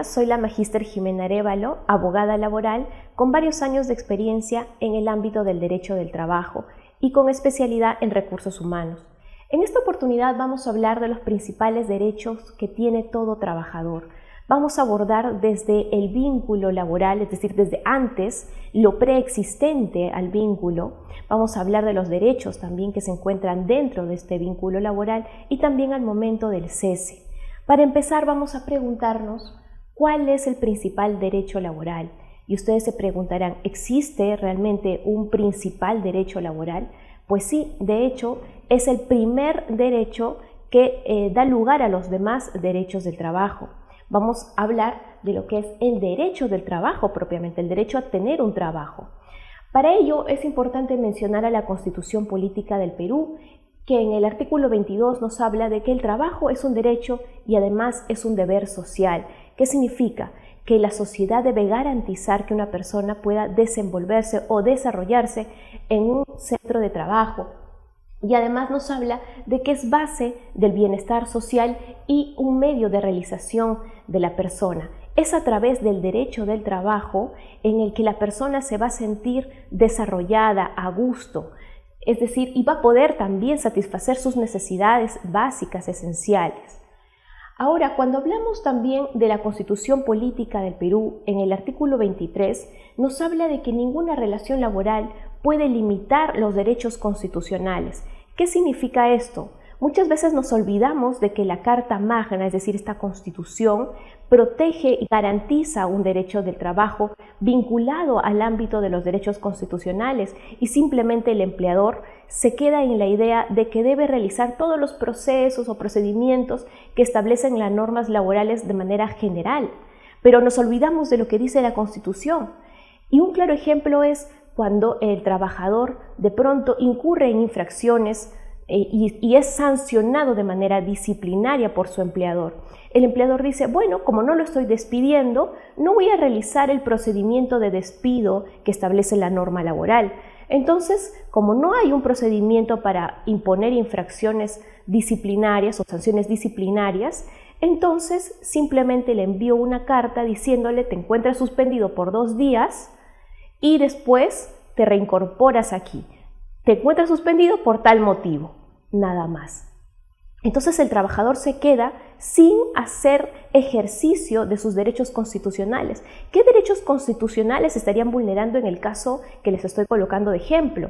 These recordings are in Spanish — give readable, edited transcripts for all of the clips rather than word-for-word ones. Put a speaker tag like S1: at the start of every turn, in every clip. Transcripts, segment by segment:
S1: días, soy la magíster Jimena Arévalo, abogada laboral con varios años de experiencia en el ámbito del derecho del trabajo y con especialidad en recursos humanos. En esta oportunidad vamos a hablar de los principales derechos que tiene todo trabajador. Vamos a abordar desde el vínculo laboral, es decir, desde antes, lo preexistente al vínculo. Vamos a hablar de los derechos también que se encuentran dentro de este vínculo laboral y también al momento del cese. Para empezar, vamos a preguntarnos cuál es el principal derecho laboral. Y ustedes se preguntarán, ¿existe realmente un principal derecho laboral? Pues sí, de hecho, es el primer derecho que da lugar a los demás derechos del trabajo. Vamos a hablar de lo que es el derecho del trabajo propiamente, el derecho a tener un trabajo. Para ello es importante mencionar a la Constitución Política del Perú, que en el artículo 22 nos habla de que el trabajo es un derecho y además es un deber social. ¿Qué significa? Que la sociedad debe garantizar que una persona pueda desenvolverse o desarrollarse en un centro de trabajo. Y además nos habla de que es base del bienestar social y un medio de realización de la persona. Es a través del derecho del trabajo en el que la persona se va a sentir desarrollada, a gusto, es decir, y va a poder también satisfacer sus necesidades básicas, esenciales. Ahora, cuando hablamos también de la Constitución Política del Perú, en el artículo 23, nos habla de que ninguna relación laboral puede limitar los derechos constitucionales. ¿Qué significa esto? Muchas veces nos olvidamos de que la Carta Magna, es decir, esta Constitución, protege y garantiza un derecho del trabajo vinculado al ámbito de los derechos constitucionales y simplemente el empleador se queda en la idea de que debe realizar todos los procesos o procedimientos que establecen las normas laborales de manera general. Pero nos olvidamos de lo que dice la Constitución. Y un claro ejemplo es cuando el trabajador de pronto incurre en infracciones y es sancionado de manera disciplinaria por su empleador. El empleador dice, bueno, como no lo estoy despidiendo, no voy a realizar el procedimiento de despido que establece la norma laboral. Entonces, como no hay un procedimiento para imponer infracciones disciplinarias o sanciones disciplinarias, entonces simplemente le envío una carta diciéndole, te encuentras suspendido por 2 días y después te reincorporas aquí. Te encuentras suspendido por tal motivo, nada más. Entonces el trabajador se queda sin hacer ejercicio de sus derechos constitucionales. ¿Qué derechos constitucionales estarían vulnerando en el caso que les estoy colocando de ejemplo?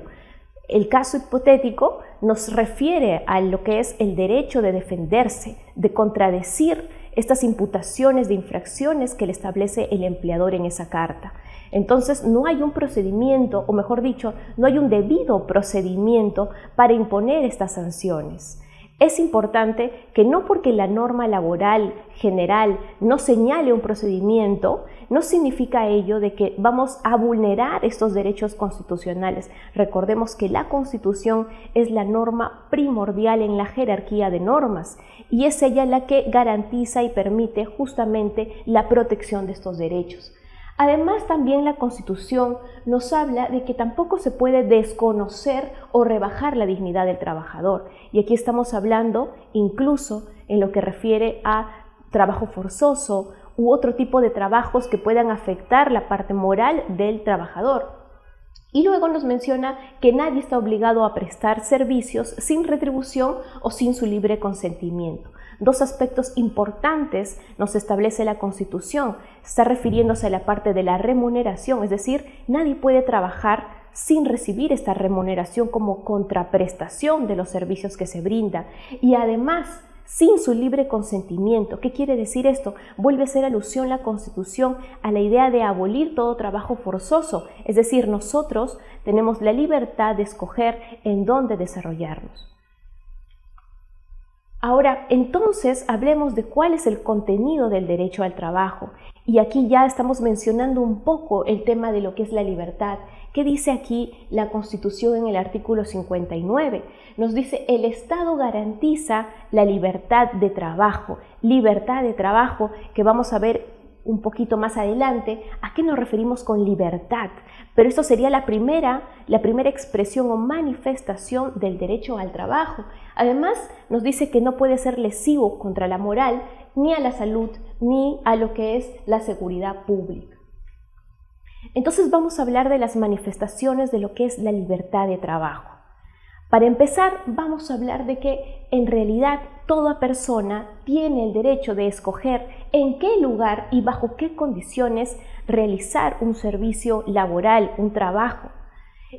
S1: El caso hipotético nos refiere a lo que es el derecho de defenderse, de contradecir estas imputaciones de infracciones que le establece el empleador en esa carta. Entonces no hay un procedimiento, o mejor dicho, no hay un debido procedimiento para imponer estas sanciones. Es importante que no porque la norma laboral general no señale un procedimiento, no significa ello de que vamos a vulnerar estos derechos constitucionales. Recordemos que la Constitución es la norma primordial en la jerarquía de normas y es ella la que garantiza y permite justamente la protección de estos derechos. Además, también la Constitución nos habla de que tampoco se puede desconocer o rebajar la dignidad del trabajador. Y aquí estamos hablando incluso en lo que refiere a trabajo forzoso u otro tipo de trabajos que puedan afectar la parte moral del trabajador. Y luego nos menciona que nadie está obligado a prestar servicios sin retribución o sin su libre consentimiento. 2 aspectos importantes nos establece la Constitución. Está refiriéndose a la parte de la remuneración, es decir, nadie puede trabajar sin recibir esta remuneración como contraprestación de los servicios que se brinda. Y además, sin su libre consentimiento. ¿Qué quiere decir esto? Vuelve a hacer alusión la Constitución a la idea de abolir todo trabajo forzoso, es decir, nosotros tenemos la libertad de escoger en dónde desarrollarnos. Ahora, entonces, hablemos de cuál es el contenido del derecho al trabajo. Y aquí ya estamos mencionando un poco el tema de lo que es la libertad. ¿Qué dice aquí la Constitución en el artículo 59? Nos dice, el Estado garantiza la libertad de trabajo que vamos a ver un poquito más adelante a qué nos referimos con libertad. Pero esto sería la primera expresión o manifestación del derecho al trabajo. Además, nos dice que no puede ser lesivo contra la moral ni a la salud, ni a lo que es la seguridad pública. Entonces vamos a hablar de las manifestaciones de lo que es la libertad de trabajo. Para empezar, vamos a hablar de que en realidad toda persona tiene el derecho de escoger en qué lugar y bajo qué condiciones realizar un servicio laboral, un trabajo.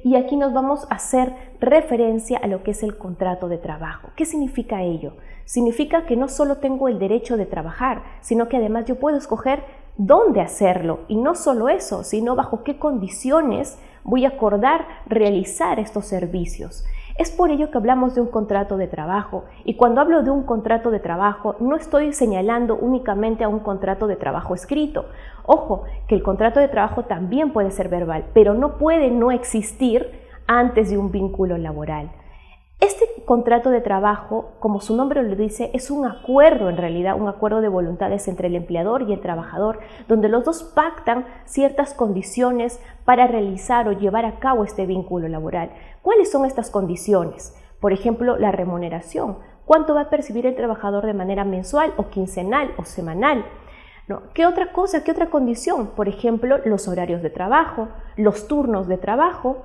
S1: Y aquí nos vamos a hacer referencia a lo que es el contrato de trabajo. ¿Qué significa ello? Significa que no solo tengo el derecho de trabajar, sino que además yo puedo escoger dónde hacerlo. Y no solo eso, sino bajo qué condiciones voy a acordar realizar estos servicios. Es por ello que hablamos de un contrato de trabajo, y cuando hablo de un contrato de trabajo no estoy señalando únicamente a un contrato de trabajo escrito. Ojo, que el contrato de trabajo también puede ser verbal, pero no puede no existir antes de un vínculo laboral. Este contrato de trabajo, como su nombre lo dice, es un acuerdo en realidad, un acuerdo de voluntades entre el empleador y el trabajador, donde los dos pactan ciertas condiciones para realizar o llevar a cabo este vínculo laboral. ¿Cuáles son estas condiciones? Por ejemplo, la remuneración. ¿Cuánto va a percibir el trabajador de manera mensual o quincenal o semanal? ¿No? ¿Qué otra cosa? ¿Qué otra condición? Por ejemplo, los horarios de trabajo, los turnos de trabajo,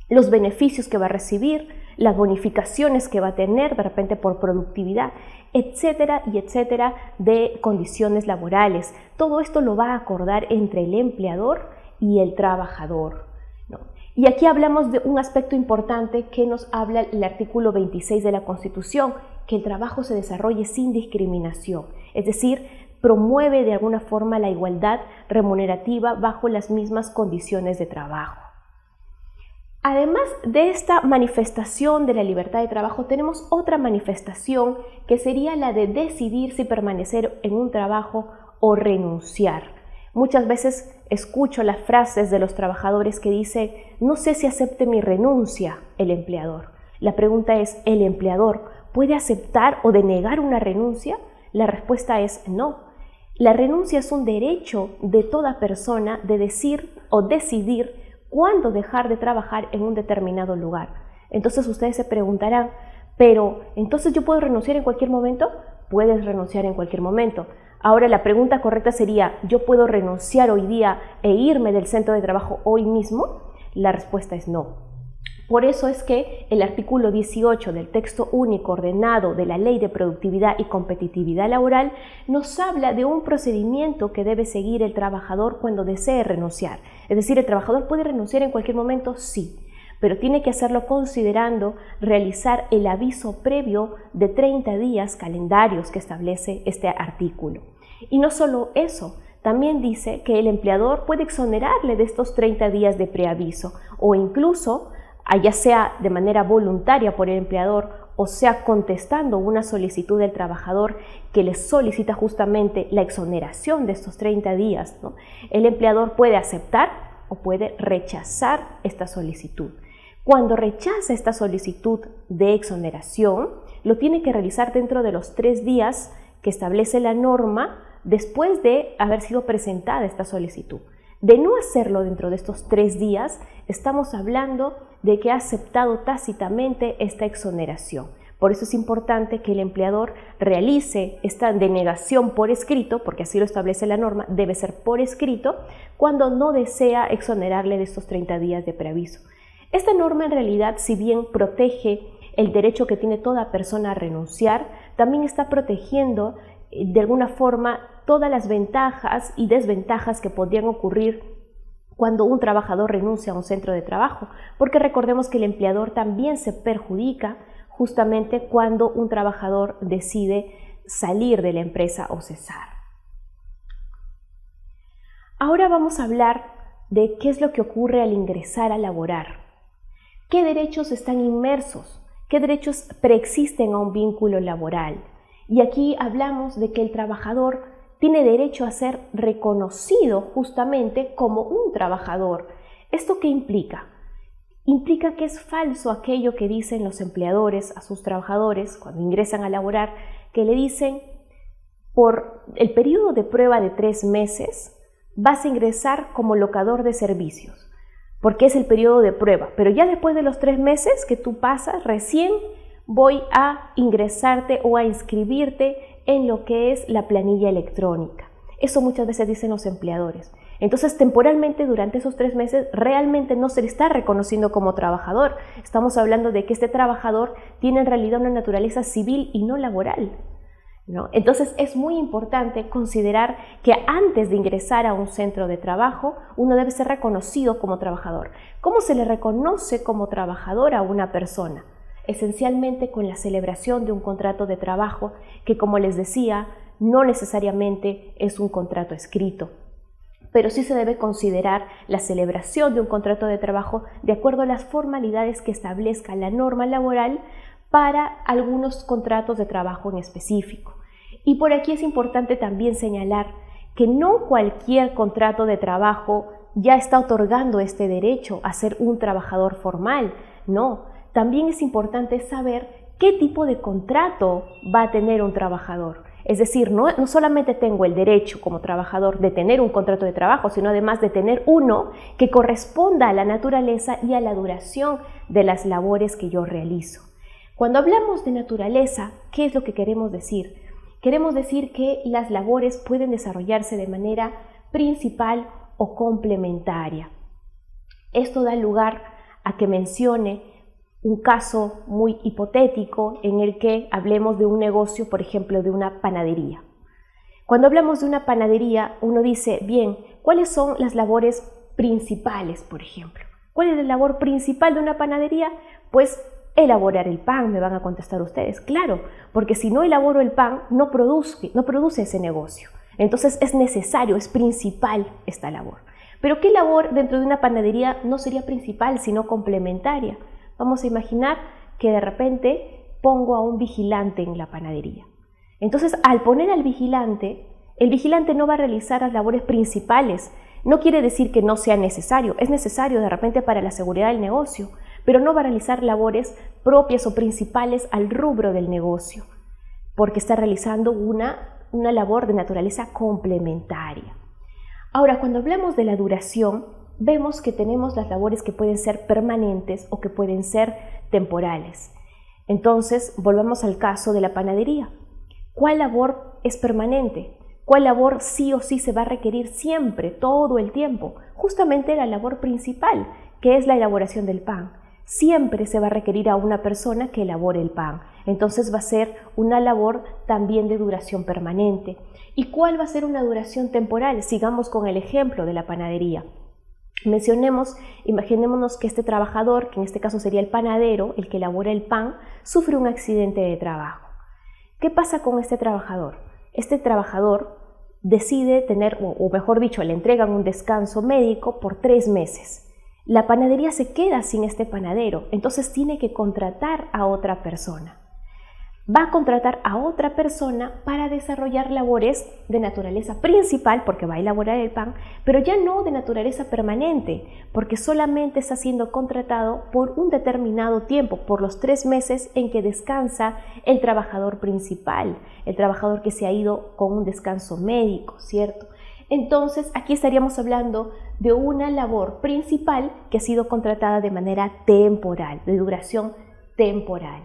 S1: los beneficios que va a recibir, las bonificaciones que va a tener de repente por productividad, etcétera y etcétera de condiciones laborales. Todo esto lo va a acordar entre el empleador y el trabajador, ¿no? Y aquí hablamos de un aspecto importante que nos habla el artículo 26 de la Constitución, que el trabajo se desarrolle sin discriminación, es decir, promueve de alguna forma la igualdad remunerativa bajo las mismas condiciones de trabajo. Además de esta manifestación de la libertad de trabajo, tenemos otra manifestación que sería la de decidir si permanecer en un trabajo o renunciar. Muchas veces escucho las frases de los trabajadores que dicen: no sé si acepte mi renuncia el empleador. La pregunta es: ¿el empleador puede aceptar o denegar una renuncia? La respuesta es no. La renuncia es un derecho de toda persona de decir o decidir cuándo dejar de trabajar en un determinado lugar. Entonces ustedes se preguntarán, pero ¿entonces yo puedo renunciar en cualquier momento? Puedes renunciar en cualquier momento. Ahora la pregunta correcta sería, ¿yo puedo renunciar hoy día e irme del centro de trabajo hoy mismo? La respuesta es no. Por eso es que el artículo 18 del texto único ordenado de la Ley de Productividad y Competitividad Laboral nos habla de un procedimiento que debe seguir el trabajador cuando desee renunciar. Es decir, ¿el trabajador puede renunciar en cualquier momento? Sí, pero tiene que hacerlo considerando realizar el aviso previo de 30 días calendarios que establece este artículo. Y no solo eso, también dice que el empleador puede exonerarle de estos 30 días de preaviso o incluso, ya sea de manera voluntaria por el empleador o sea contestando una solicitud del trabajador que le solicita justamente la exoneración de estos 30 días, ¿no? El empleador puede aceptar o puede rechazar esta solicitud. Cuando rechaza esta solicitud de exoneración, lo tiene que realizar dentro de los 3 días que establece la norma después de haber sido presentada esta solicitud. De no hacerlo dentro de estos 3 días, estamos hablando de que ha aceptado tácitamente esta exoneración. Por eso es importante que el empleador realice esta denegación por escrito, porque así lo establece la norma, debe ser por escrito, cuando no desea exonerarle de estos 30 días de preaviso. Esta norma en realidad, si bien protege el derecho que tiene toda persona a renunciar, también está protegiendo de alguna forma todas las ventajas y desventajas que podrían ocurrir cuando un trabajador renuncia a un centro de trabajo, porque recordemos que el empleador también se perjudica justamente cuando un trabajador decide salir de la empresa o cesar. Ahora vamos a hablar de qué es lo que ocurre al ingresar a laborar. ¿Qué derechos están inmersos? ¿Qué derechos preexisten a un vínculo laboral? Y aquí hablamos de que el trabajador tiene derecho a ser reconocido justamente como un trabajador. ¿Esto qué implica? Implica que es falso aquello que dicen los empleadores a sus trabajadores cuando ingresan a laborar, que le dicen: por el periodo de prueba de 3 meses vas a ingresar como locador de servicios, porque es el periodo de prueba, pero ya después de los 3 meses que tú pasas, recién voy a ingresarte o a inscribirte en lo que es la planilla electrónica. Eso muchas veces dicen los empleadores. Entonces, temporalmente, durante esos 3 meses, realmente no se le está reconociendo como trabajador. Estamos hablando de que este trabajador tiene en realidad una naturaleza civil y no laboral, ¿no? Entonces, es muy importante considerar que antes de ingresar a un centro de trabajo, uno debe ser reconocido como trabajador. ¿Cómo se le reconoce como trabajador a una persona? Esencialmente con la celebración de un contrato de trabajo que, como les decía, no necesariamente es un contrato escrito, pero sí se debe considerar la celebración de un contrato de trabajo de acuerdo a las formalidades que establezca la norma laboral para algunos contratos de trabajo en específico. Y por aquí es importante también señalar que no cualquier contrato de trabajo ya está otorgando este derecho a ser un trabajador formal, no. También es importante saber qué tipo de contrato va a tener un trabajador. Es decir, no solamente tengo el derecho como trabajador de tener un contrato de trabajo, sino además de tener uno que corresponda a la naturaleza y a la duración de las labores que yo realizo. Cuando hablamos de naturaleza, ¿qué es lo que queremos decir? Queremos decir que las labores pueden desarrollarse de manera principal o complementaria. Esto da lugar a que mencione un caso muy hipotético en el que hablemos de un negocio, por ejemplo, de una panadería. Cuando hablamos de una panadería, uno dice, bien, ¿cuáles son las labores principales, por ejemplo? ¿Cuál es la labor principal de una panadería? Pues elaborar el pan, me van a contestar ustedes. Claro, porque si no elaboro el pan, no produce ese negocio. Entonces es necesario, es principal esta labor. Pero ¿qué labor dentro de una panadería no sería principal, sino complementaria? Vamos a imaginar que de repente pongo a un vigilante en la panadería. Entonces, al poner al vigilante, el vigilante no va a realizar las labores principales. No quiere decir que no sea necesario, es necesario de repente para la seguridad del negocio, pero no va a realizar labores propias o principales al rubro del negocio, porque está realizando una labor de naturaleza complementaria. Ahora, cuando hablamos de la duración, vemos que tenemos las labores que pueden ser permanentes o que pueden ser temporales. Entonces, volvamos al caso de la panadería. ¿Cuál labor es permanente? ¿Cuál labor sí o sí se va a requerir siempre, todo el tiempo? Justamente la labor principal, que es la elaboración del pan. Siempre se va a requerir a una persona que elabore el pan. Entonces va a ser una labor también de duración permanente. ¿Y cuál va a ser una duración temporal? Sigamos con el ejemplo de la panadería. Imaginémonos que este trabajador, que en este caso sería el panadero, el que elabora el pan, sufre un accidente de trabajo. ¿Qué pasa con este trabajador? Este trabajador decide tener, o mejor dicho, le entregan un descanso médico por 3 meses. La panadería se queda sin este panadero, entonces tiene que contratar a otra persona. Va a contratar a otra persona para desarrollar labores de naturaleza principal, porque va a elaborar el pan, pero ya no de naturaleza permanente, porque solamente está siendo contratado por un determinado tiempo, por los 3 meses en que descansa el trabajador principal, el trabajador que se ha ido con un descanso médico, ¿cierto? Entonces, aquí estaríamos hablando de una labor principal que ha sido contratada de manera temporal, de duración temporal.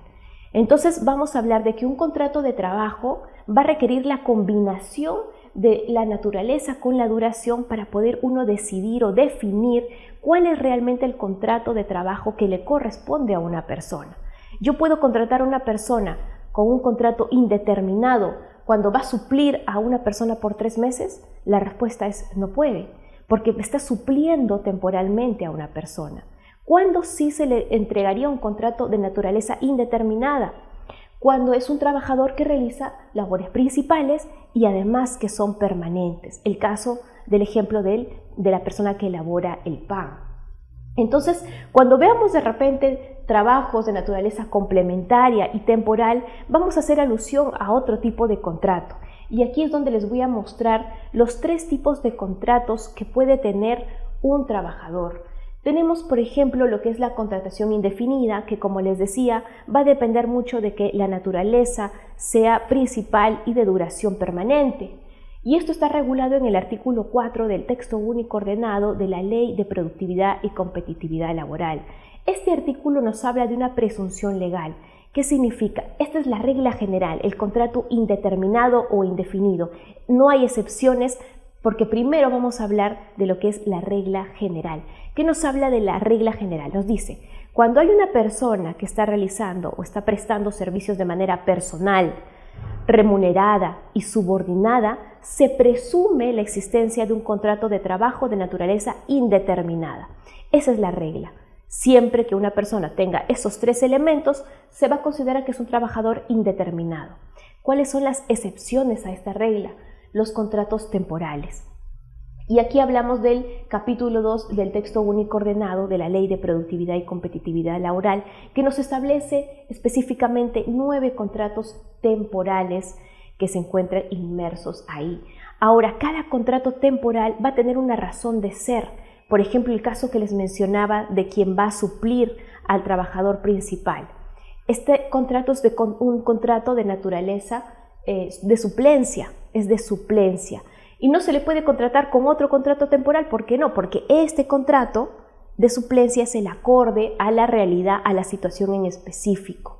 S1: Entonces vamos a hablar de que un contrato de trabajo va a requerir la combinación de la naturaleza con la duración para poder uno decidir o definir cuál es realmente el contrato de trabajo que le corresponde a una persona. Yo puedo contratar a una persona con un contrato indeterminado cuando va a suplir a una persona por 3 meses. La respuesta es no puede, porque está supliendo temporalmente a una persona. ¿Cuándo sí se le entregaría un contrato de naturaleza indeterminada? Cuando es un trabajador que realiza labores principales y además que son permanentes. El caso del ejemplo de la persona que elabora el pan. Entonces, cuando veamos de repente trabajos de naturaleza complementaria y temporal, vamos a hacer alusión a otro tipo de contrato. Y aquí es donde les voy a mostrar los 3 tipos de contratos que puede tener un trabajador. Tenemos, por ejemplo, lo que es la contratación indefinida, que como les decía, va a depender mucho de que la naturaleza sea principal y de duración permanente. Y esto está regulado en el artículo 4 del texto único ordenado de la Ley de Productividad y Competitividad Laboral. Este artículo nos habla de una presunción legal. ¿Qué significa? Esta es la regla general, el contrato indeterminado o indefinido. No hay excepciones porque primero vamos a hablar de lo que es la regla general. ¿Qué nos habla de la regla general? Nos dice, cuando hay una persona que está realizando o está prestando servicios de manera personal, remunerada y subordinada, se presume la existencia de un contrato de trabajo de naturaleza indeterminada. Esa es la regla. Siempre que una persona tenga esos tres elementos, se va a considerar que es un trabajador indeterminado. ¿Cuáles son las excepciones a esta regla? Los contratos temporales. Y aquí hablamos del capítulo 2 del texto único ordenado de la Ley de Productividad y Competitividad Laboral, que nos establece específicamente 9 contratos temporales que se encuentran inmersos ahí. Ahora, cada contrato temporal va a tener una razón de ser. Por ejemplo, el caso que les mencionaba de quien va a suplir al trabajador principal. Este contrato es un contrato de naturaleza de suplencia, es de suplencia. Y no se le puede contratar con otro contrato temporal. ¿Por qué no? Porque este contrato de suplencia es el acorde a la realidad, a la situación en específico.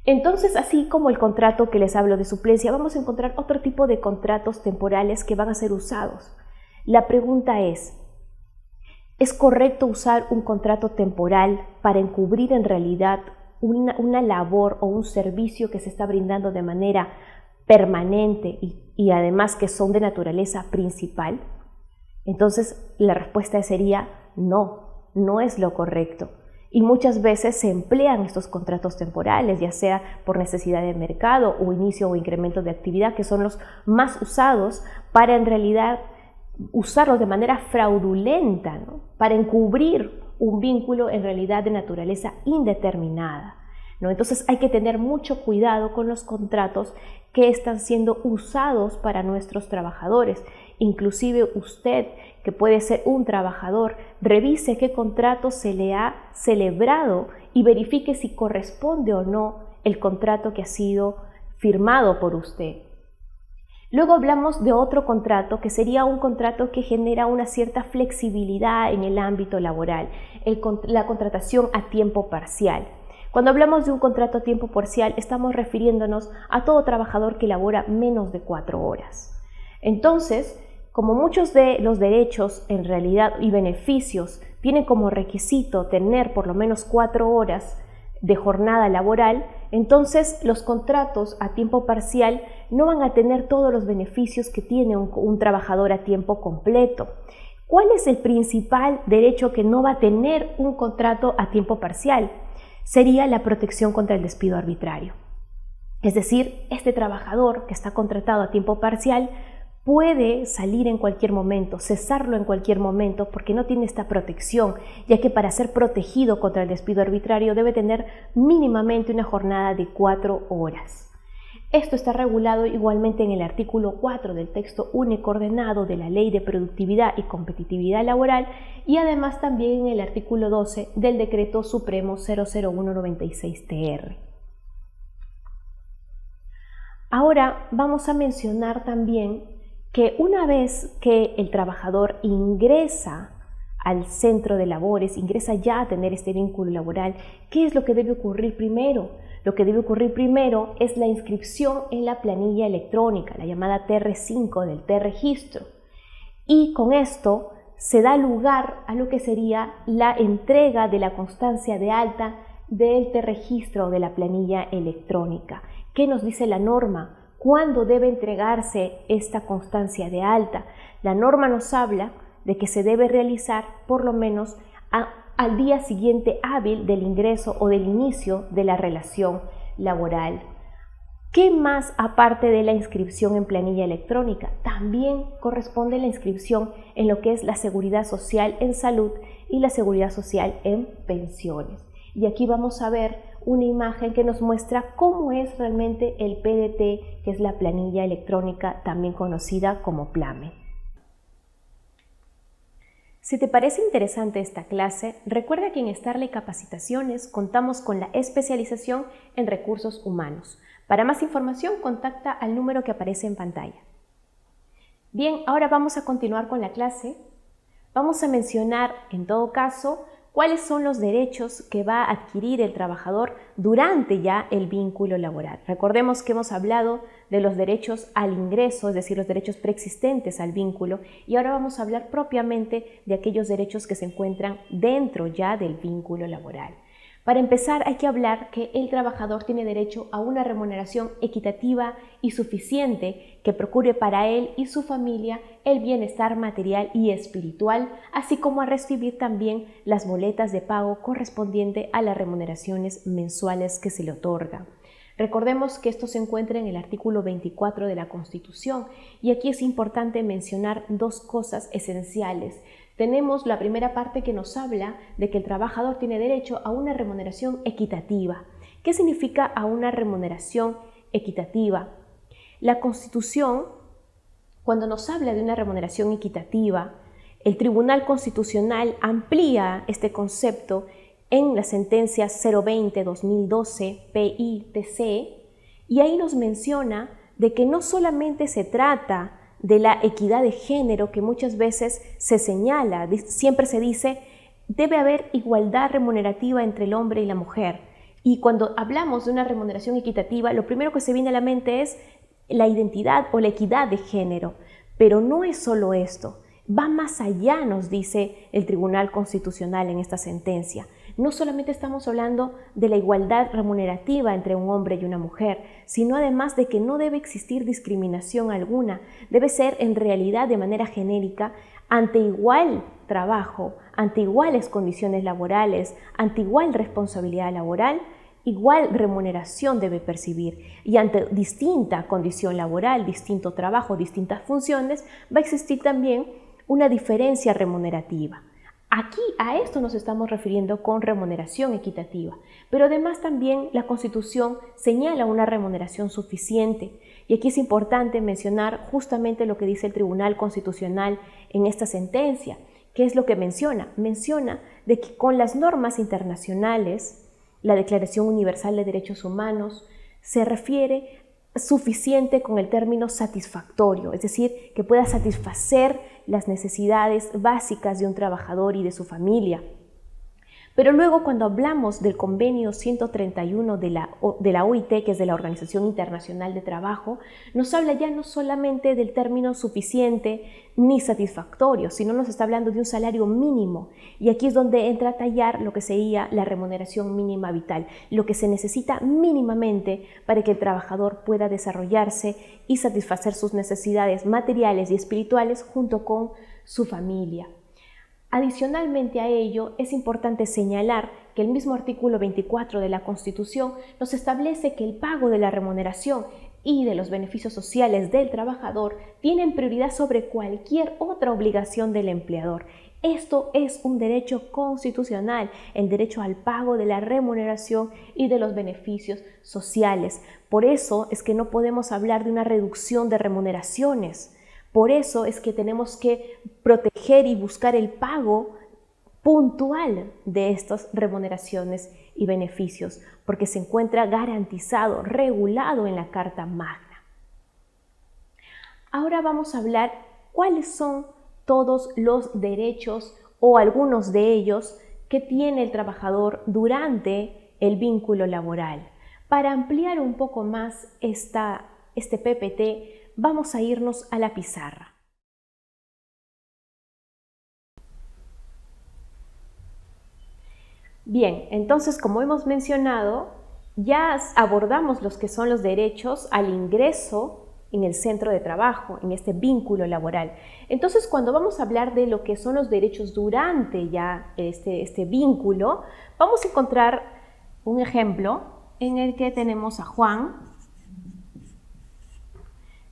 S1: Entonces, así como el contrato que les hablo de suplencia, vamos a encontrar otro tipo de contratos temporales que van a ser usados. La pregunta ¿es correcto usar un contrato temporal para encubrir en realidad una labor o un servicio que se está brindando de manera permanente y además que son de naturaleza principal? Entonces la respuesta sería no, no es lo correcto. Y muchas veces se emplean estos contratos temporales, ya sea por necesidad de mercado o inicio o incremento de actividad, que son los más usados para en realidad usarlos de manera fraudulenta, ¿no? Para encubrir un vínculo en realidad de naturaleza indeterminada, ¿no? Entonces hay que tener mucho cuidado con los contratos que están siendo usados para nuestros trabajadores. Inclusive usted, que puede ser un trabajador, revise qué contrato se le ha celebrado y verifique si corresponde o no el contrato que ha sido firmado por usted. Luego hablamos de otro contrato que sería un contrato que genera una cierta flexibilidad en el ámbito laboral, la contratación a tiempo parcial. Cuando hablamos de un contrato a tiempo parcial, estamos refiriéndonos a todo trabajador que labora menos de 4 horas. Entonces, como muchos de los derechos en realidad y beneficios tienen como requisito tener por lo menos 4 horas de jornada laboral, entonces los contratos a tiempo parcial no van a tener todos los beneficios que tiene un trabajador a tiempo completo. ¿Cuál es el principal derecho que no va a tener un contrato a tiempo parcial? Sería la protección contra el despido arbitrario. Es decir, este trabajador que está contratado a tiempo parcial puede salir en cualquier momento, cesarlo en cualquier momento porque no tiene esta protección, ya que para ser protegido contra el despido arbitrario debe tener mínimamente una jornada de 4 horas. Esto está regulado igualmente en el artículo 4 del texto único ordenado de la Ley de Productividad y Competitividad Laboral y además también en el artículo 12 del Decreto Supremo 00196-TR. Ahora vamos a mencionar también que una vez que el trabajador ingresa al centro de labores, ingresa ya a tener este vínculo laboral, ¿qué es lo que debe ocurrir primero? Lo que debe ocurrir primero es la inscripción en la planilla electrónica, la llamada TR5 del T-Registro. Y con esto se da lugar a lo que sería la entrega de la constancia de alta del T-Registro de la planilla electrónica. ¿Qué nos dice la norma? ¿Cuándo debe entregarse esta constancia de alta? La norma nos habla de que se debe realizar por lo menos al día siguiente hábil del ingreso o del inicio de la relación laboral. ¿Qué más aparte de la inscripción en planilla electrónica? También corresponde la inscripción en lo que es la seguridad social en salud y la seguridad social en pensiones. Y aquí vamos a ver una imagen que nos muestra cómo es realmente el PDT, que es la planilla electrónica también conocida como PLAME. Si te parece interesante esta clase, recuerda que en Starley Capacitaciones contamos con la especialización en recursos humanos. Para más información, contacta al número que aparece en pantalla. Bien, ahora vamos a continuar con la clase. Vamos a mencionar, en todo caso, cuáles son los derechos que va a adquirir el trabajador durante ya el vínculo laboral. Recordemos que hemos hablado de los derechos al ingreso, es decir, los derechos preexistentes al vínculo, y ahora vamos a hablar propiamente de aquellos derechos que se encuentran dentro ya del vínculo laboral. Para empezar, hay que hablar que el trabajador tiene derecho a una remuneración equitativa y suficiente que procure para él y su familia el bienestar material y espiritual, así como a recibir también las boletas de pago correspondiente a las remuneraciones mensuales que se le otorgan. Recordemos que esto se encuentra en el artículo 24 de la Constitución y aquí es importante mencionar dos cosas esenciales. Tenemos la primera parte que nos habla de que el trabajador tiene derecho a una remuneración equitativa. ¿Qué significa a una remuneración equitativa? La Constitución, cuando nos habla de una remuneración equitativa, el Tribunal Constitucional amplía este concepto en la sentencia 020-2012 PI-TC y ahí nos menciona de que no solamente se trata de la equidad de género que muchas veces se señala, siempre se dice debe haber igualdad remunerativa entre el hombre y la mujer. Y cuando hablamos de una remuneración equitativa, lo primero que se viene a la mente es la identidad o la equidad de género. Pero no es solo esto, va más allá, nos dice el Tribunal Constitucional en esta sentencia. No solamente estamos hablando de la igualdad remunerativa entre un hombre y una mujer, sino además de que no debe existir discriminación alguna, debe ser en realidad de manera genérica, ante igual trabajo, ante iguales condiciones laborales, ante igual responsabilidad laboral, igual remuneración debe percibir y ante distinta condición laboral, distinto trabajo, distintas funciones, va a existir también una diferencia remunerativa. Aquí a esto nos estamos refiriendo con remuneración equitativa, pero además también la Constitución señala una remuneración suficiente y aquí es importante mencionar justamente lo que dice el Tribunal Constitucional en esta sentencia. ¿Qué es lo que menciona? Menciona de que con las normas internacionales, la Declaración Universal de Derechos Humanos se refiere suficiente con el término satisfactorio, es decir, que pueda satisfacer las necesidades básicas de un trabajador y de su familia. Pero luego cuando hablamos del convenio 131 de la OIT, que es de la Organización Internacional de Trabajo, nos habla ya no solamente del término suficiente ni satisfactorio, sino nos está hablando de un salario mínimo. Y aquí es donde entra a tallar lo que sería la remuneración mínima vital, lo que se necesita mínimamente para que el trabajador pueda desarrollarse y satisfacer sus necesidades materiales y espirituales junto con su familia. Adicionalmente a ello, es importante señalar que el mismo artículo 24 de la Constitución nos establece que el pago de la remuneración y de los beneficios sociales del trabajador tienen prioridad sobre cualquier otra obligación del empleador. Esto es un derecho constitucional, el derecho al pago de la remuneración y de los beneficios sociales. Por eso es que no podemos hablar de una reducción de remuneraciones. Por eso es que tenemos que proteger y buscar el pago puntual de estas remuneraciones y beneficios, porque se encuentra garantizado, regulado en la Carta Magna. Ahora vamos a hablar cuáles son todos los derechos o algunos de ellos que tiene el trabajador durante el vínculo laboral. Para ampliar un poco más este PPT, vamos a irnos a la pizarra. Bien, entonces como hemos mencionado, ya abordamos los que son los derechos al ingreso en el centro de trabajo, en este vínculo laboral. Entonces, cuando vamos a hablar de lo que son los derechos durante ya este vínculo, vamos a encontrar un ejemplo en el que tenemos a Juan.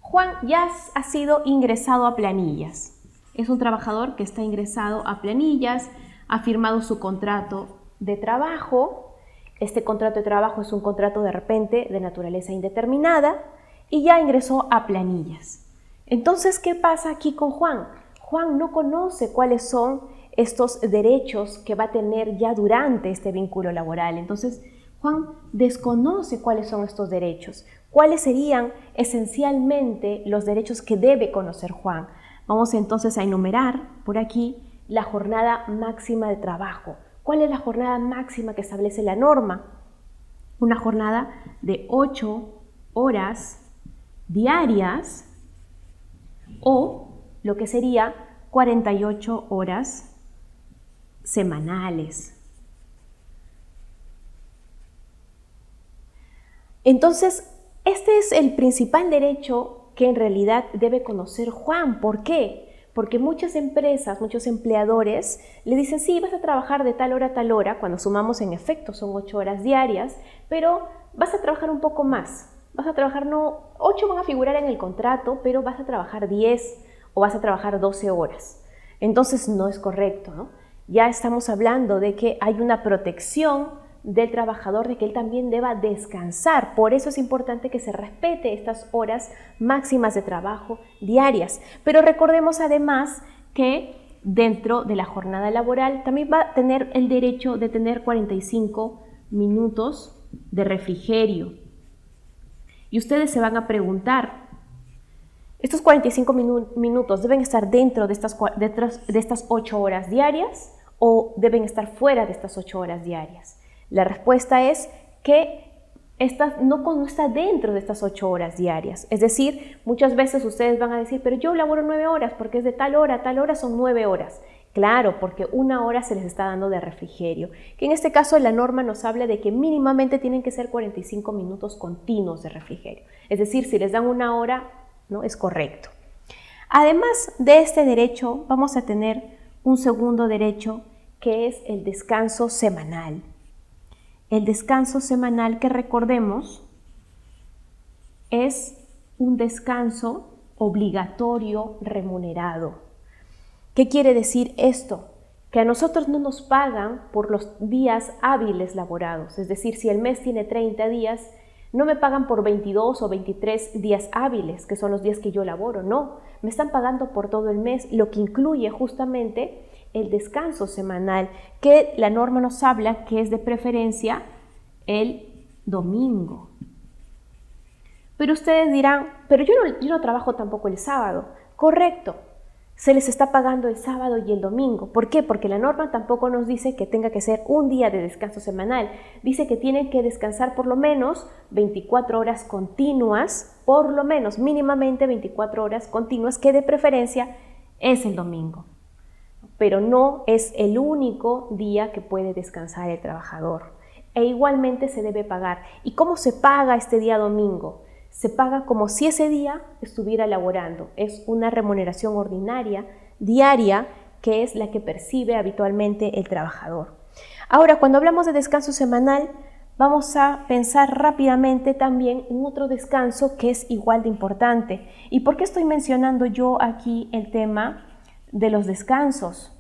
S1: Juan ya ha sido ingresado a planillas. Es un trabajador que está ingresado a planillas, ha firmado su contrato de trabajo. Este contrato de trabajo es un contrato de repente de naturaleza indeterminada y ya ingresó a planillas. Entonces, ¿qué pasa aquí con Juan? Juan no conoce cuáles son estos derechos que va a tener ya durante este vínculo laboral. Entonces, Juan desconoce cuáles son estos derechos. ¿Cuáles serían esencialmente los derechos que debe conocer Juan? Vamos entonces a enumerar por aquí la jornada máxima de trabajo. ¿Cuál es la jornada máxima que establece la norma? Una jornada de 8 horas diarias o lo que sería 48 horas semanales. Entonces, este es el principal derecho que en realidad debe conocer Juan. ¿Por qué? Porque muchas empresas, muchos empleadores le dicen, sí, vas a trabajar de tal hora a tal hora, cuando sumamos en efecto son 8 horas diarias, pero vas a trabajar un poco más. Vas a trabajar, no, 8 van a figurar en el contrato, pero vas a trabajar 10 o vas a trabajar 12 horas. Entonces no es correcto, ¿no? Ya estamos hablando de que hay una protección del trabajador, de que él también deba descansar. Por eso es importante que se respete estas horas máximas de trabajo diarias. Pero recordemos además que dentro de la jornada laboral también va a tener el derecho de tener 45 minutos de refrigerio. Y ustedes se van a preguntar, ¿estos 45 minutos deben estar dentro de estas 8 horas diarias o deben estar fuera de estas 8 horas diarias? La respuesta es que no está dentro de estas 8 horas diarias. Es decir, muchas veces ustedes van a decir, pero yo laboro 9 horas porque es de tal hora a tal hora son 9 horas. Claro, porque 1 hora se les está dando de refrigerio, que en este caso la norma nos habla de que mínimamente tienen que ser 45 minutos continuos de refrigerio. Es decir, si les dan 1 hora, no es correcto. Además de este derecho, vamos a tener un segundo derecho que es el descanso semanal. El descanso semanal, que recordemos, es un descanso obligatorio remunerado. ¿Qué quiere decir esto? Que a nosotros no nos pagan por los días hábiles laborados. Es decir, si el mes tiene 30 días, no me pagan por 22 o 23 días hábiles, que son los días que yo laboro. No, me están pagando por todo el mes, lo que incluye justamente el descanso semanal, que la norma nos habla que es de preferencia el domingo. Pero ustedes dirán, pero yo no trabajo tampoco el sábado. Correcto, se les está pagando el sábado y el domingo. ¿Por qué? Porque la norma tampoco nos dice que tenga que ser un día de descanso semanal. Dice que tienen que descansar por lo menos 24 horas continuas, por lo menos mínimamente 24 horas continuas, que de preferencia es el domingo. Pero no es el único día que puede descansar el trabajador. E igualmente se debe pagar. ¿Y cómo se paga este día domingo? Se paga como si ese día estuviera laborando. Es una remuneración ordinaria, diaria, que es la que percibe habitualmente el trabajador. Ahora, cuando hablamos de descanso semanal, vamos a pensar rápidamente también en otro descanso que es igual de importante. ¿Y por qué estoy mencionando yo aquí el tema de los descansos?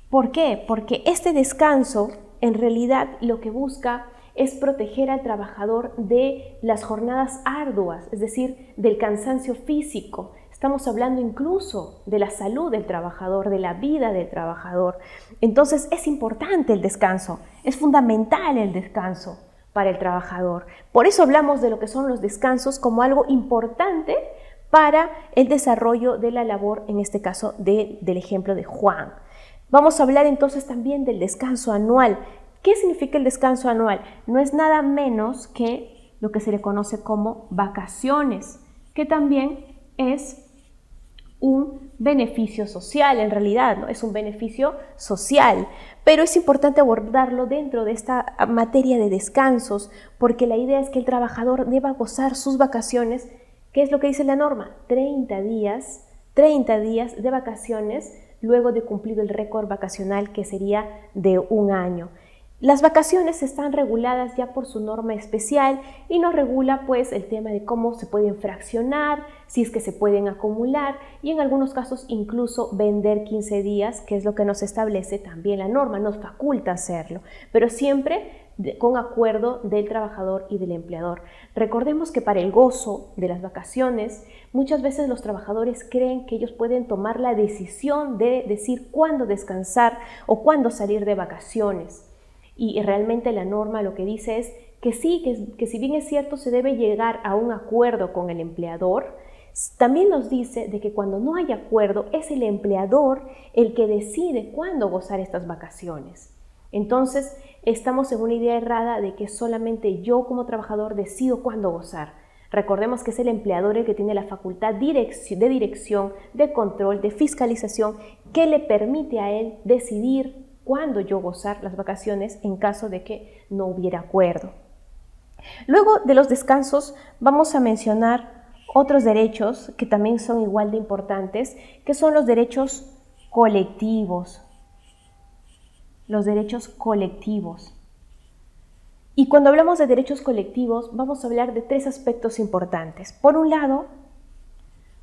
S1: ¿Por qué? Porque este descanso en realidad lo que busca es proteger al trabajador de las jornadas arduas, es decir, del cansancio físico. Estamos hablando incluso de la salud del trabajador, de la vida del trabajador. Entonces es importante el descanso, es fundamental el descanso para el trabajador. Por eso hablamos de lo que son los descansos como algo importante para el desarrollo de la labor, en este caso del ejemplo de Juan. Vamos a hablar entonces también del descanso anual. ¿Qué significa el descanso anual? No es nada menos que lo que se le conoce como vacaciones, que también es un beneficio social, en realidad, ¿no? Es un beneficio social, pero es importante abordarlo dentro de esta materia de descansos, porque la idea es que el trabajador deba gozar sus vacaciones. ¿Qué es lo que dice la norma? 30 días de vacaciones luego de cumplido el récord vacacional, que sería de 1 año. Las vacaciones están reguladas ya por su norma especial y nos regula pues el tema de cómo se pueden fraccionar, si es que se pueden acumular y en algunos casos incluso vender 15 días, que es lo que nos establece también la norma, nos faculta hacerlo, pero siempre con acuerdo del trabajador y del empleador. Recordemos que para el gozo de las vacaciones, muchas veces los trabajadores creen que ellos pueden tomar la decisión de decir cuándo descansar o cuándo salir de vacaciones. y realmente la norma lo que dice es que sí, que si bien es cierto se debe llegar a un acuerdo con el empleador, también nos dice de que cuando no hay acuerdo es el empleador el que decide cuándo gozar estas vacaciones. Entonces estamos en una idea errada de que solamente yo como trabajador decido cuándo gozar. Recordemos que es el empleador el que tiene la facultad de dirección, de control, de fiscalización, que le permite a él decidir cuándo yo gozar las vacaciones en caso de que no hubiera acuerdo. Luego de los descansos vamos a mencionar otros derechos que también son igual de importantes, que son los derechos colectivos. Los derechos colectivos. Y cuando hablamos de derechos colectivos, vamos a hablar de tres aspectos importantes. Por un lado,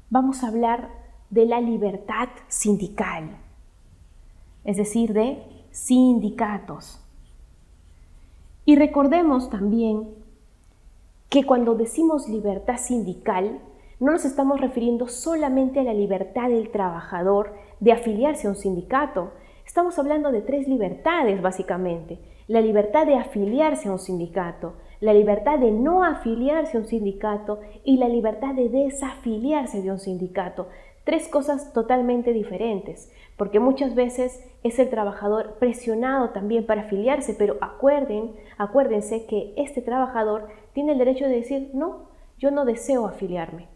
S1: vamos a hablar de la libertad sindical, es decir, de sindicatos. Y recordemos también que cuando decimos libertad sindical, no nos estamos refiriendo solamente a la libertad del trabajador de afiliarse a un sindicato. Estamos hablando de tres libertades, básicamente. La libertad de afiliarse a un sindicato, la libertad de no afiliarse a un sindicato y la libertad de desafiliarse de un sindicato. Tres cosas totalmente diferentes, porque muchas veces es el trabajador presionado también para afiliarse, pero acuérdense que este trabajador tiene el derecho de decir, no, yo no deseo afiliarme.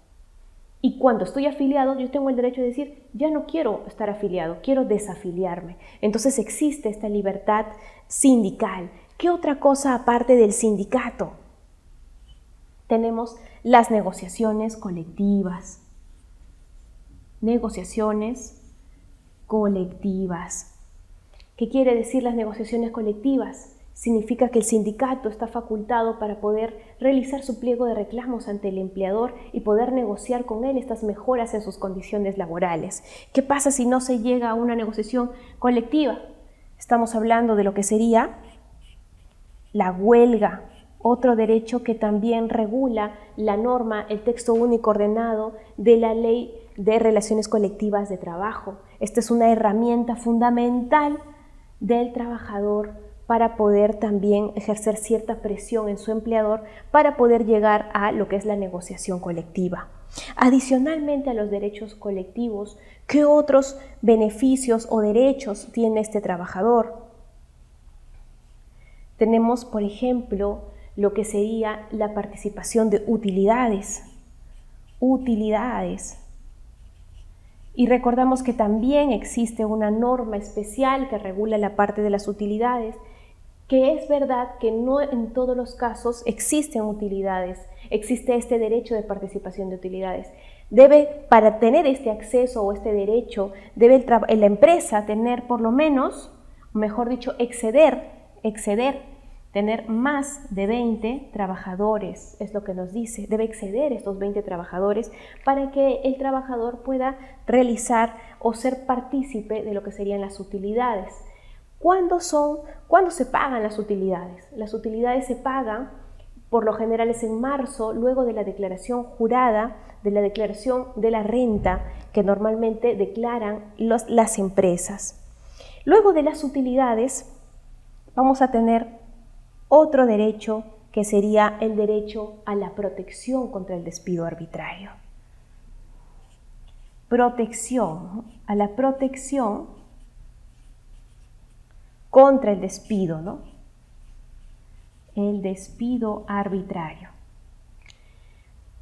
S1: Y cuando estoy afiliado, yo tengo el derecho de decir, ya no quiero estar afiliado, quiero desafiliarme. Entonces existe esta libertad sindical. ¿Qué otra cosa aparte del sindicato? Tenemos las negociaciones colectivas. Negociaciones colectivas. ¿Qué quiere decir las negociaciones colectivas? Significa que el sindicato está facultado para poder realizar su pliego de reclamos ante el empleador y poder negociar con él estas mejoras en sus condiciones laborales. ¿Qué pasa si no se llega a una negociación colectiva? Estamos hablando de lo que sería la huelga, otro derecho que también regula la norma, el texto único ordenado de la Ley de Relaciones Colectivas de Trabajo. Esta es una herramienta fundamental del trabajador para poder también ejercer cierta presión en su empleador para poder llegar a lo que es la negociación colectiva. Adicionalmente a los derechos colectivos, ¿qué otros beneficios o derechos tiene este trabajador? Tenemos, por ejemplo, lo que sería la participación de utilidades. Y recordamos que también existe una norma especial que regula la parte de las utilidades, que es verdad que no en todos los casos existen utilidades, existe este derecho de participación de utilidades. Para tener este acceso o este derecho, debe la empresa tener por lo menos, mejor dicho, tener más de 20 trabajadores, es lo que nos dice, debe exceder estos 20 trabajadores para que el trabajador pueda realizar o ser partícipe de lo que serían las utilidades. ¿Cuándo se pagan las utilidades? Las utilidades se pagan, por lo general es en marzo, luego de la declaración jurada, de la declaración de la renta que normalmente declaran las empresas. Luego de las utilidades vamos a tener otro derecho que sería el derecho a la protección contra el despido arbitrario. A la protección contra el despido, ¿no? El despido arbitrario.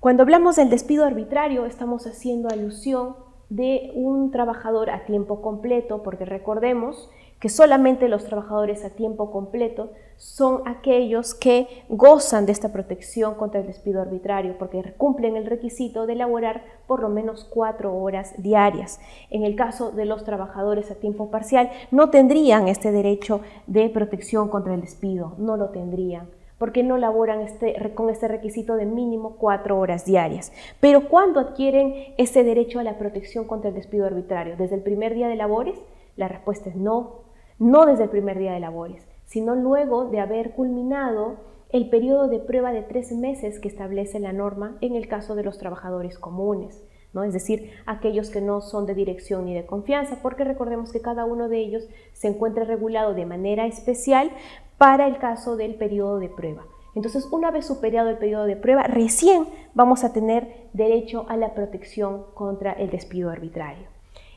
S1: Cuando hablamos del despido arbitrario, estamos haciendo alusión de un trabajador a tiempo completo, porque recordemos que solamente los trabajadores a tiempo completo son aquellos que gozan de esta protección contra el despido arbitrario, porque cumplen el requisito de laborar por lo menos 4 horas diarias. En el caso de los trabajadores a tiempo parcial, no tendrían este derecho de protección contra el despido, no lo tendrían, porque no laboran con este requisito de mínimo 4 horas diarias. Pero ¿cuándo adquieren este derecho a la protección contra el despido arbitrario? ¿Desde el primer día de labores? La respuesta es no. No desde el primer día de labores, sino luego de haber culminado el periodo de prueba de 3 meses que establece la norma en el caso de los trabajadores comunes, ¿no? Es decir, aquellos que no son de dirección ni de confianza, porque recordemos que cada uno de ellos se encuentra regulado de manera especial para el caso del periodo de prueba. Entonces, una vez superado el periodo de prueba, recién vamos a tener derecho a la protección contra el despido arbitrario.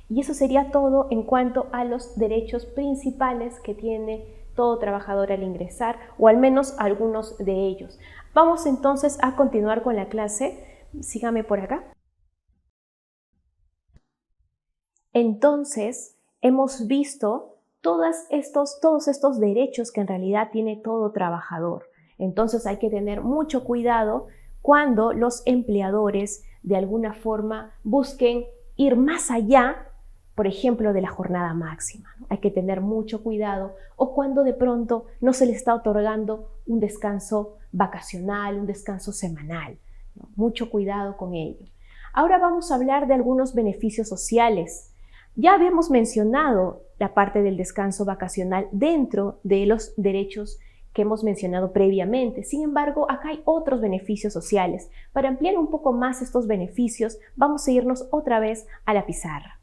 S1: Y eso sería todo en cuanto a los derechos principales que tiene todo trabajador al ingresar, o al menos algunos de ellos. Vamos entonces a continuar con la clase. Sígame por acá. Entonces, hemos visto todos estos derechos que en realidad tiene todo trabajador. Entonces hay que tener mucho cuidado cuando los empleadores de alguna forma busquen ir más allá, por ejemplo, de la jornada máxima. Hay que tener mucho cuidado, o cuando de pronto no se le está otorgando un descanso vacacional, un descanso semanal. Mucho cuidado con ello. Ahora vamos a hablar de algunos beneficios sociales. Ya habíamos mencionado la parte del descanso vacacional dentro de los derechos que hemos mencionado previamente. Sin embargo, acá hay otros beneficios sociales. Para ampliar un poco más estos beneficios, vamos a irnos otra vez a la pizarra.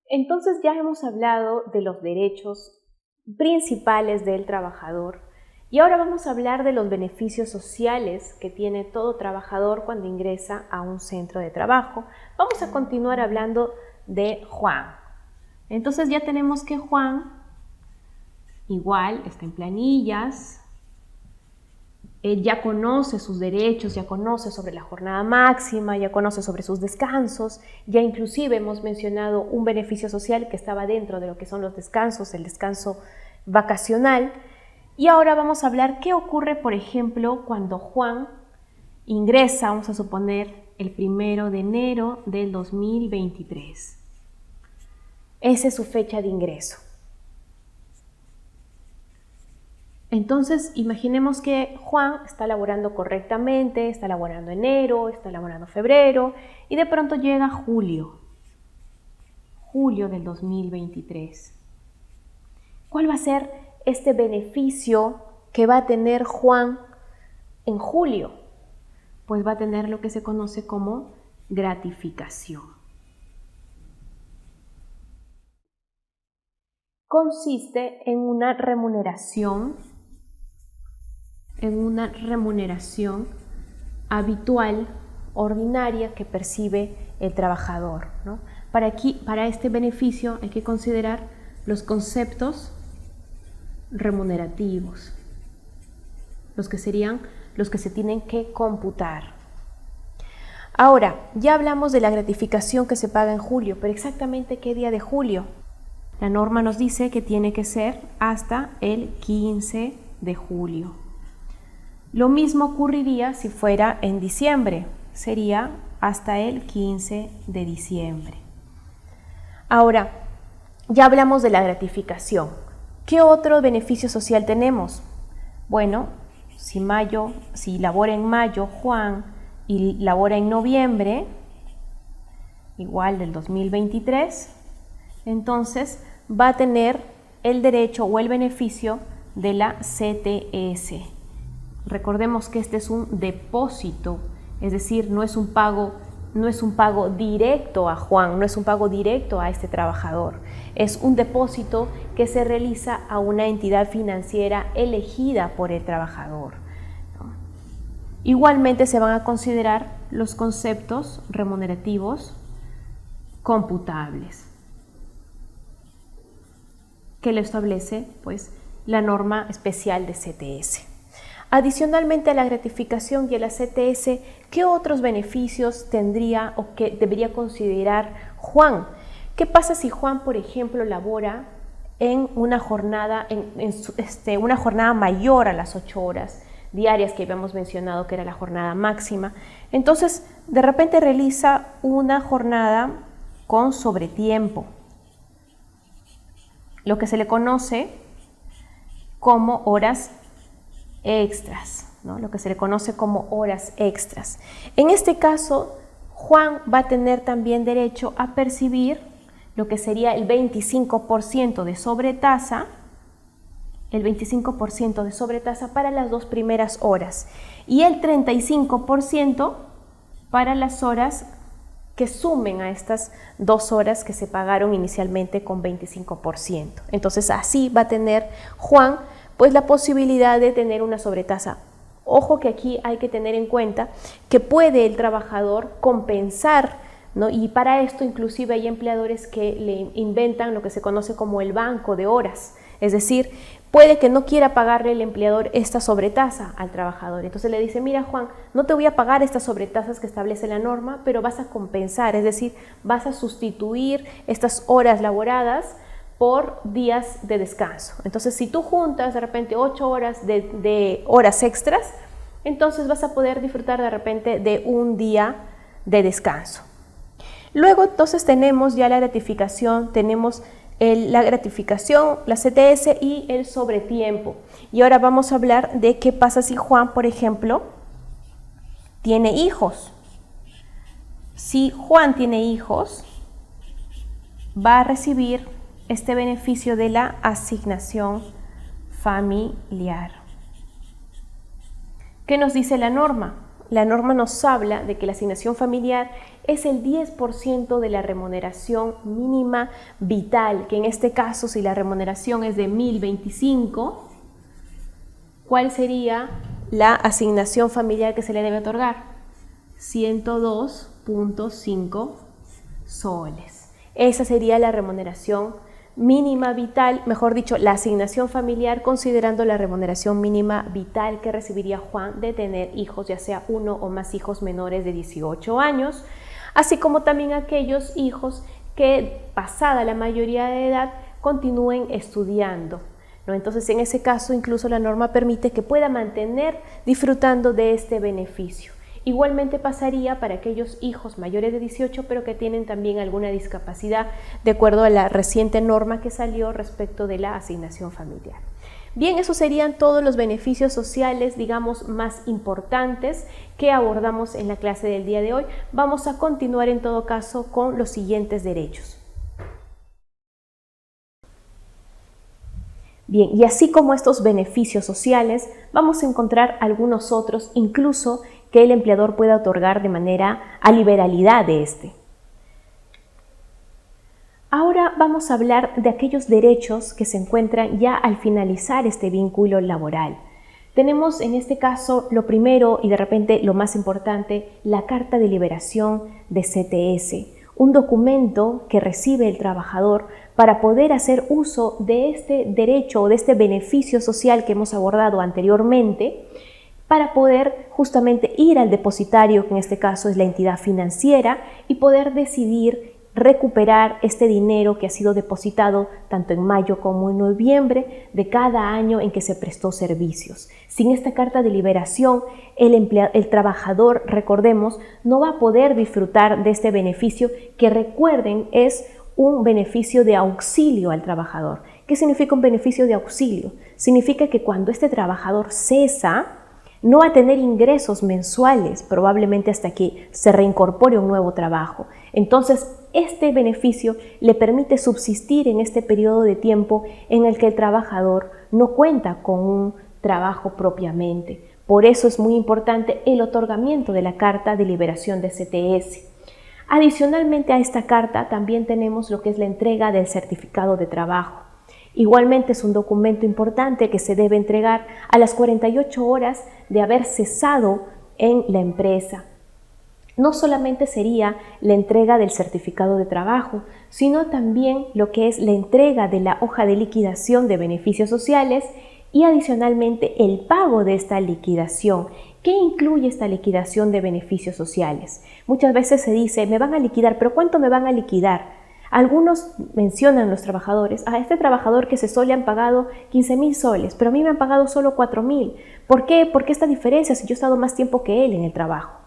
S1: Entonces ya hemos hablado de los derechos principales del trabajador y ahora vamos a hablar de los beneficios sociales que tiene todo trabajador cuando ingresa a un centro de trabajo. Vamos a continuar hablando de Juan. Entonces ya tenemos que Juan igual está en planillas, él ya conoce sus derechos, ya conoce sobre la jornada máxima, ya conoce sobre sus descansos, ya inclusive hemos mencionado un beneficio social que estaba dentro de lo que son los descansos, el descanso vacacional. Y ahora vamos a hablar qué ocurre, por ejemplo, cuando Juan ingresa, vamos a suponer, el 1 de enero del 2023. Esa es su fecha de ingreso. Entonces, imaginemos que Juan está laborando correctamente, está laborando enero, está laborando febrero, y de pronto llega julio del 2023. ¿Cuál va a ser este beneficio que va a tener Juan en julio? Pues va a tener lo que se conoce como gratificación. Consiste en una remuneración habitual, ordinaria, que percibe el trabajador, ¿no? Para este beneficio hay que considerar los conceptos remunerativos, los que se tienen que computar. Ahora, ya hablamos de la gratificación que se paga en julio, pero exactamente ¿qué día de julio? La norma nos dice que tiene que ser hasta el 15 de julio. Lo mismo ocurriría si fuera en diciembre, sería hasta el 15 de diciembre. Ahora, ya hablamos de la gratificación. ¿Qué otro beneficio social tenemos? Bueno, si labora en mayo Juan y labora en noviembre, igual del 2023, entonces va a tener el derecho o el beneficio de la CTS. Recordemos que este es un depósito, es decir, no es un pago directo a Juan, no es un pago directo a este trabajador. Es un depósito que se realiza a una entidad financiera elegida por el trabajador. Igualmente se van a considerar los conceptos remunerativos computables que lo establece pues la norma especial de CTS. Adicionalmente a la gratificación y a la CTS, ¿qué otros beneficios tendría o que debería considerar Juan? ¿Qué pasa si Juan, por ejemplo, labora en una jornada, una jornada mayor a las 8 horas diarias que habíamos mencionado que era la jornada máxima? Entonces, de repente realiza una jornada con sobretiempo, lo que se le conoce como horas extras, ¿no? Lo que se le conoce como horas extras. En este caso, Juan va a tener también derecho a percibir lo que sería el 25% de sobretasa, para las 2 primeras horas y el 35% para las horas que sumen a estas 2 horas que se pagaron inicialmente con 25%. Entonces así va a tener Juan pues la posibilidad de tener una sobretasa. Ojo que aquí hay que tener en cuenta que puede el trabajador compensar, ¿no? Y para esto inclusive hay empleadores que le inventan lo que se conoce como el banco de horas. Es decir, puede que no quiera pagarle el empleador esta sobretasa al trabajador. Entonces le dice, mira Juan, no te voy a pagar estas sobretasas que establece la norma, pero vas a compensar, es decir, vas a sustituir estas horas laboradas por días de descanso. Entonces, si tú juntas de repente 8 horas de horas extras, entonces vas a poder disfrutar de repente de un día de descanso. Luego, entonces, tenemos ya la gratificación, tenemos la gratificación, la CTS y el sobretiempo. Y ahora vamos a hablar de qué pasa si Juan, por ejemplo, tiene hijos. Si Juan tiene hijos, va a recibir este beneficio de la asignación familiar. ¿Qué nos dice la norma? La norma nos habla de que la asignación familiar es el 10% de la remuneración mínima vital, que en este caso, si la remuneración es de 1.025, ¿cuál sería la asignación familiar que se le debe otorgar? 102.5 soles. Esa sería la remuneración mínima vital, mejor dicho, la asignación familiar considerando la remuneración mínima vital que recibiría Juan de tener hijos, ya sea uno o más hijos menores de 18 años, así como también aquellos hijos que pasada la mayoría de edad continúen estudiando, ¿no? Entonces, en ese caso, incluso la norma permite que pueda mantener disfrutando de este beneficio. Igualmente pasaría para aquellos hijos mayores de 18, pero que tienen también alguna discapacidad, de acuerdo a la reciente norma que salió respecto de la asignación familiar. Bien, esos serían todos los beneficios sociales, digamos, más importantes que abordamos en la clase del día de hoy. Vamos a continuar en todo caso con los siguientes derechos. Bien, y así como estos beneficios sociales, vamos a encontrar algunos otros, incluso que el empleador pueda otorgar de manera a liberalidad de este. Ahora vamos a hablar de aquellos derechos que se encuentran ya al finalizar este vínculo laboral. Tenemos en este caso lo primero y de repente lo más importante, la Carta de Liberación de CTS, un documento que recibe el trabajador para poder hacer uso de este derecho o de este beneficio social que hemos abordado anteriormente, para poder justamente ir al depositario, que en este caso es la entidad financiera, y poder decidir recuperar este dinero que ha sido depositado tanto en mayo como en noviembre de cada año en que se prestó servicios. Sin esta carta de liberación, el trabajador, recordemos, no va a poder disfrutar de este beneficio que, recuerden, es un beneficio de auxilio al trabajador. ¿Qué significa un beneficio de auxilio? Significa que cuando este trabajador cesa, no va a tener ingresos mensuales, probablemente hasta que se reincorpore un nuevo trabajo. Entonces, este beneficio le permite subsistir en este periodo de tiempo en el que el trabajador no cuenta con un trabajo propiamente. Por eso es muy importante el otorgamiento de la Carta de Liberación de CTS. Adicionalmente a esta carta también tenemos lo que es la entrega del certificado de trabajo. Igualmente es un documento importante que se debe entregar a las 48 horas de haber cesado en la empresa. No solamente sería la entrega del certificado de trabajo, sino también lo que es la entrega de la hoja de liquidación de beneficios sociales y adicionalmente el pago de esta liquidación. ¿Qué incluye esta liquidación de beneficios sociales? Muchas veces se dice, me van a liquidar, pero ¿cuánto me van a liquidar? Algunos mencionan los trabajadores, a este trabajador que cesó le han pagado 15.000 soles, pero a mí me han pagado solo 4.000. ¿Por qué? ¿Por qué esta diferencia si yo he estado más tiempo que él en el trabajo?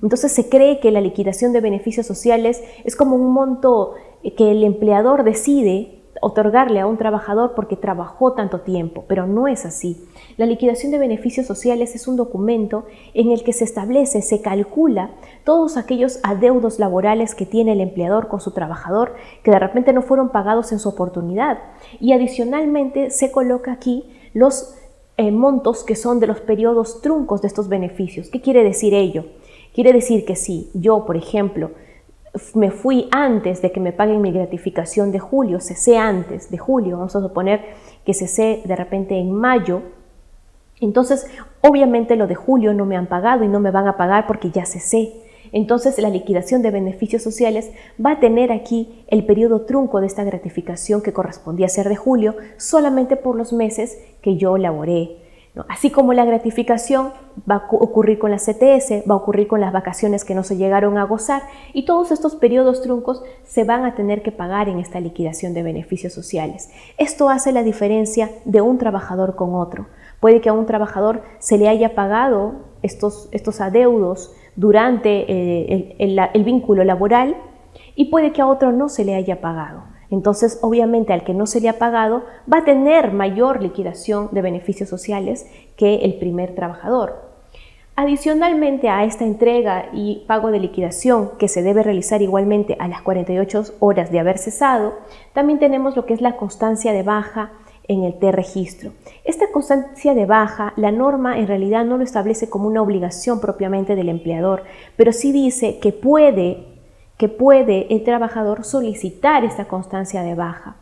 S1: Entonces se cree que la liquidación de beneficios sociales es como un monto que el empleador decide otorgarle a un trabajador porque trabajó tanto tiempo, pero no es así. La liquidación de beneficios sociales es un documento en el que se establece, se calcula todos aquellos adeudos laborales que tiene el empleador con su trabajador que de repente no fueron pagados en su oportunidad, y adicionalmente se coloca aquí los montos que son de los periodos truncos de estos beneficios. ¿Qué quiere decir ello? Quiere decir que si yo, por ejemplo, me fui antes de que me paguen mi gratificación de julio, cesé antes de julio, vamos a suponer que cesé de repente en mayo, entonces obviamente lo de julio no me han pagado y no me van a pagar porque ya cesé. Entonces la liquidación de beneficios sociales va a tener aquí el periodo trunco de esta gratificación que correspondía ser de julio solamente por los meses que yo laboré, ¿no? Así como la gratificación va a ocurrir con la CTS, va a ocurrir con las vacaciones que no se llegaron a gozar, y todos estos periodos truncos se van a tener que pagar en esta liquidación de beneficios sociales. Esto hace la diferencia de un trabajador con otro. Puede que a un trabajador se le haya pagado estos adeudos durante el vínculo laboral y puede que a otro no se le haya pagado. Entonces, obviamente, al que no se le ha pagado va a tener mayor liquidación de beneficios sociales que el primer trabajador. Adicionalmente a esta entrega y pago de liquidación, que se debe realizar igualmente a las 48 horas de haber cesado, también tenemos lo que es la constancia de baja en el T-registro. Esta constancia de baja, la norma en realidad no lo establece como una obligación propiamente del empleador, pero sí dice que puede el trabajador solicitar esta constancia de baja.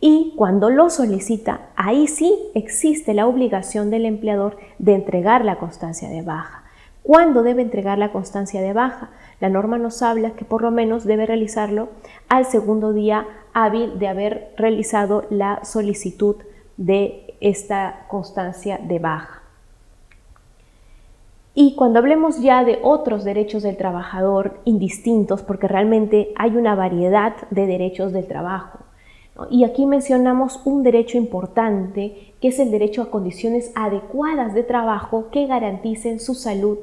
S1: Y cuando lo solicita, ahí sí existe la obligación del empleador de entregar la constancia de baja. ¿Cuándo debe entregar la constancia de baja? La norma nos habla que por lo menos debe realizarlo al segundo día hábil de haber realizado la solicitud de esta constancia de baja. Y cuando hablemos ya de otros derechos del trabajador indistintos, porque realmente hay una variedad de derechos del trabajo, ¿no? Y aquí mencionamos un derecho importante, que es el derecho a condiciones adecuadas de trabajo que garanticen su salud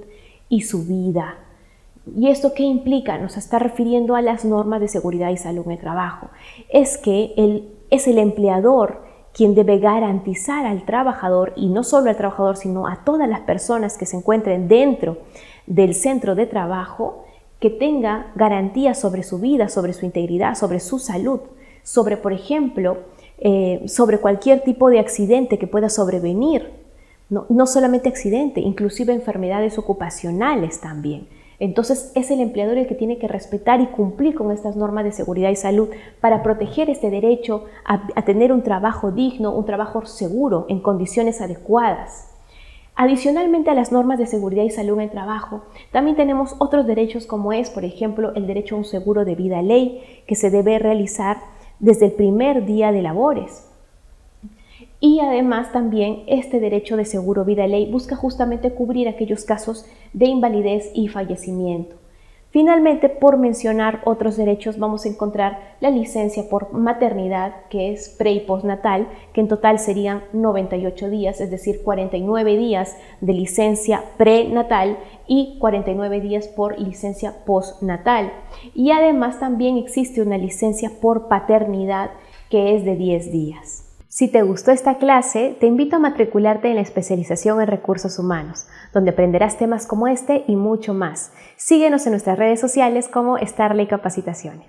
S1: y su vida. ¿Y esto qué implica? Nos está refiriendo a las normas de seguridad y salud en el trabajo. Es que es el empleador quien debe garantizar al trabajador, y no solo al trabajador, sino a todas las personas que se encuentren dentro del centro de trabajo, que tenga garantía sobre su vida, sobre su integridad, sobre su salud, sobre, por ejemplo, sobre cualquier tipo de accidente que pueda sobrevenir. No solamente accidente, inclusive enfermedades ocupacionales también. Entonces es el empleador el que tiene que respetar y cumplir con estas normas de seguridad y salud para proteger este derecho a tener un trabajo digno, un trabajo seguro, en condiciones adecuadas. Adicionalmente a las normas de seguridad y salud en el trabajo, también tenemos otros derechos como es, por ejemplo, el derecho a un seguro de vida ley que se debe realizar desde el primer día de labores. Y además también este derecho de seguro vida ley busca justamente cubrir aquellos casos de invalidez y fallecimiento. Finalmente, por mencionar otros derechos, vamos a encontrar la licencia por maternidad, que es pre y postnatal, que en total serían 98 días, es decir, 49 días de licencia prenatal y 49 días por licencia postnatal. Y además también existe una licencia por paternidad, que es de 10 días. Si te gustó esta clase, te invito a matricularte en la especialización en recursos humanos, donde aprenderás temas como este y mucho más. Síguenos en nuestras redes sociales como Starley Capacitaciones.